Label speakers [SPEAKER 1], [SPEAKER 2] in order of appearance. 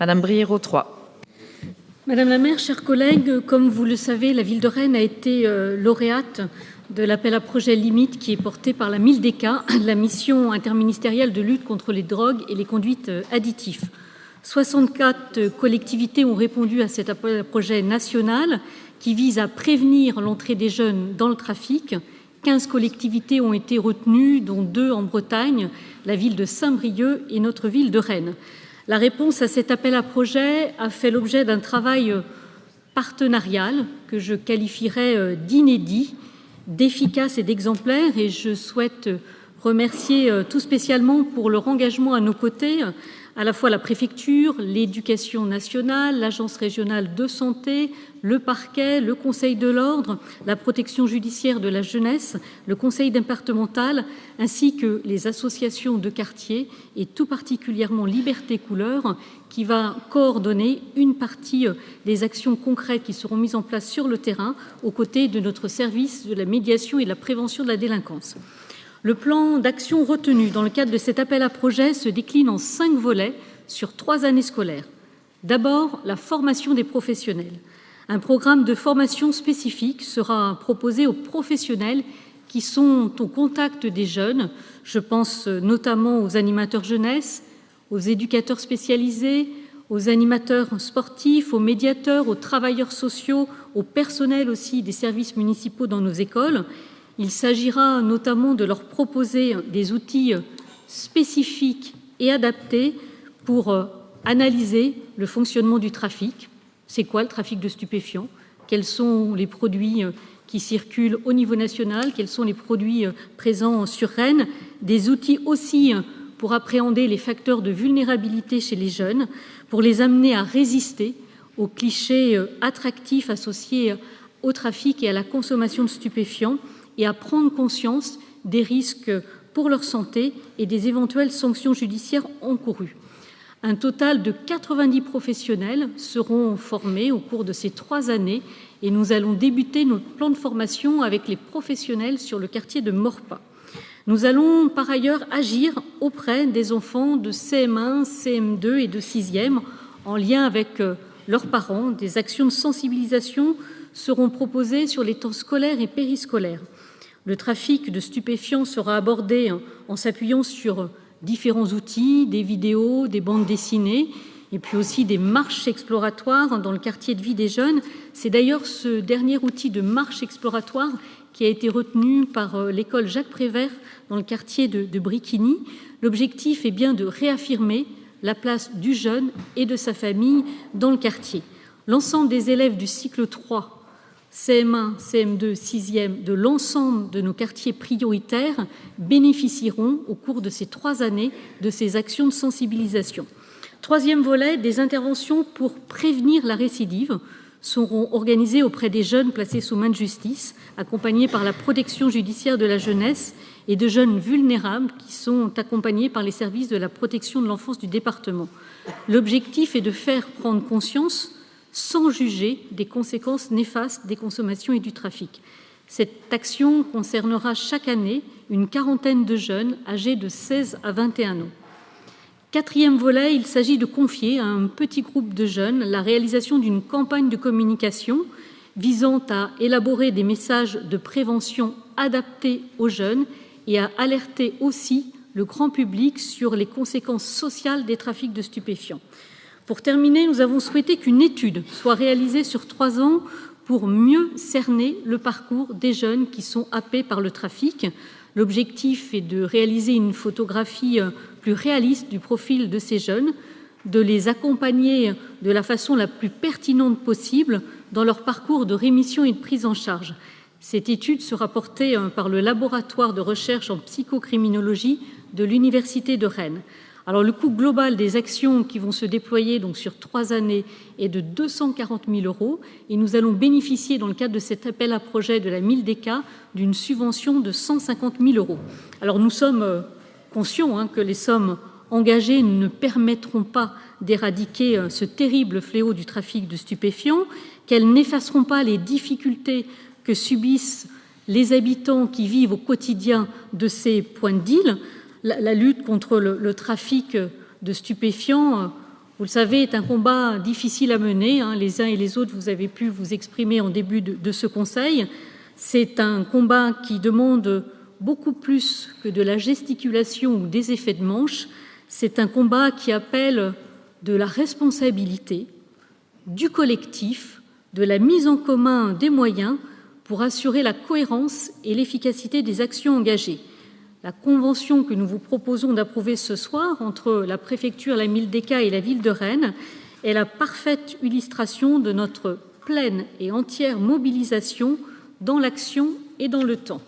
[SPEAKER 1] Madame Briérot, 3.
[SPEAKER 2] Madame la maire, chers collègues, comme vous le savez, la ville de Rennes a été lauréate de l'appel à projet Limite qui est porté par la MILDECA, la mission interministérielle de lutte contre les drogues et les conduites additives. 64 collectivités ont répondu à cet appel à projet national qui vise à prévenir l'entrée des jeunes dans le trafic. 15 collectivités ont été retenues, dont 2 en Bretagne, la ville de Saint-Brieuc et notre ville de Rennes. La réponse à cet appel à projet a fait l'objet d'un travail partenarial que je qualifierais d'inédit, d'efficace et d'exemplaire, et je souhaite remercier tout spécialement pour leur engagement à nos côtés à la fois la préfecture, l'éducation nationale, l'agence régionale de santé, le parquet, le conseil de l'ordre, la protection judiciaire de la jeunesse, le conseil départemental, ainsi que les associations de quartier et tout particulièrement Liberté Couleur, qui va coordonner une partie des actions concrètes qui seront mises en place sur le terrain aux côtés de notre service de la médiation et de la prévention de la délinquance. Le plan d'action retenu dans le cadre de cet appel à projet se décline en 5 volets sur 3 années scolaires. D'abord, la formation des professionnels. Un programme de formation spécifique sera proposé aux professionnels qui sont au contact des jeunes. Je pense notamment aux animateurs jeunesse, aux éducateurs spécialisés, aux animateurs sportifs, aux médiateurs, aux travailleurs sociaux, au personnel aussi des services municipaux dans nos écoles. Il s'agira notamment de leur proposer des outils spécifiques et adaptés pour analyser le fonctionnement du trafic. C'est quoi le trafic de stupéfiants? Quels sont les produits qui circulent au niveau national? Quels sont les produits présents sur Rennes? Des outils aussi pour appréhender les facteurs de vulnérabilité chez les jeunes, pour les amener à résister aux clichés attractifs associés au trafic et à la consommation de stupéfiants, et à prendre conscience des risques pour leur santé et des éventuelles sanctions judiciaires encourues. Un total de 90 professionnels seront formés au cours de ces 3 années et nous allons débuter notre plan de formation avec les professionnels sur le quartier de Maurepas. Nous allons par ailleurs agir auprès des enfants de CM1, CM2 et de 6e en lien avec leurs parents. Des actions de sensibilisation seront proposées sur les temps scolaires et périscolaires. Le trafic de stupéfiants sera abordé en s'appuyant sur différents outils, des vidéos, des bandes dessinées, et puis aussi des marches exploratoires dans le quartier de vie des jeunes. C'est d'ailleurs ce dernier outil de marche exploratoire qui a été retenu par l'école Jacques Prévert dans le quartier de Briquigny. L'objectif est bien de réaffirmer la place du jeune et de sa famille dans le quartier. L'ensemble des élèves du cycle 3, CM1, CM2, 6e de l'ensemble de nos quartiers prioritaires bénéficieront au cours de ces 3 années de ces actions de sensibilisation. 3e volet, des interventions pour prévenir la récidive seront organisées auprès des jeunes placés sous main de justice, accompagnés par la protection judiciaire de la jeunesse et de jeunes vulnérables qui sont accompagnés par les services de la protection de l'enfance du département. L'objectif est de faire prendre conscience sans juger des conséquences néfastes des consommations et du trafic. Cette action concernera chaque année une quarantaine de jeunes âgés de 16 à 21 ans. 4e volet, il s'agit de confier à un petit groupe de jeunes la réalisation d'une campagne de communication visant à élaborer des messages de prévention adaptés aux jeunes et à alerter aussi le grand public sur les conséquences sociales des trafics de stupéfiants. Pour terminer, nous avons souhaité qu'une étude soit réalisée sur 3 ans pour mieux cerner le parcours des jeunes qui sont happés par le trafic. L'objectif est de réaliser une photographie plus réaliste du profil de ces jeunes, de les accompagner de la façon la plus pertinente possible dans leur parcours de rémission et de prise en charge. Cette étude sera portée par le laboratoire de recherche en psychocriminologie de l'Université de Rennes. Alors, le coût global des actions qui vont se déployer donc, sur 3 années est de 240 000 € et nous allons bénéficier, dans le cadre de cet appel à projet de la MILDECA, d'une subvention de 150 000 €. Alors, nous sommes conscients que les sommes engagées ne permettront pas d'éradiquer ce terrible fléau du trafic de stupéfiants, qu'elles n'effaceront pas les difficultés que subissent les habitants qui vivent au quotidien de ces points de deal. La lutte contre le trafic de stupéfiants, vous le savez, est un combat difficile à mener. Les uns et les autres, vous avez pu vous exprimer en début de ce Conseil. C'est un combat qui demande beaucoup plus que de la gesticulation ou des effets de manche. C'est un combat qui appelle de la responsabilité, du collectif, de la mise en commun des moyens pour assurer la cohérence et l'efficacité des actions engagées. La convention que nous vous proposons d'approuver ce soir entre la préfecture, la MILDECA et la ville de Rennes est la parfaite illustration de notre pleine et entière mobilisation dans l'action et dans le temps.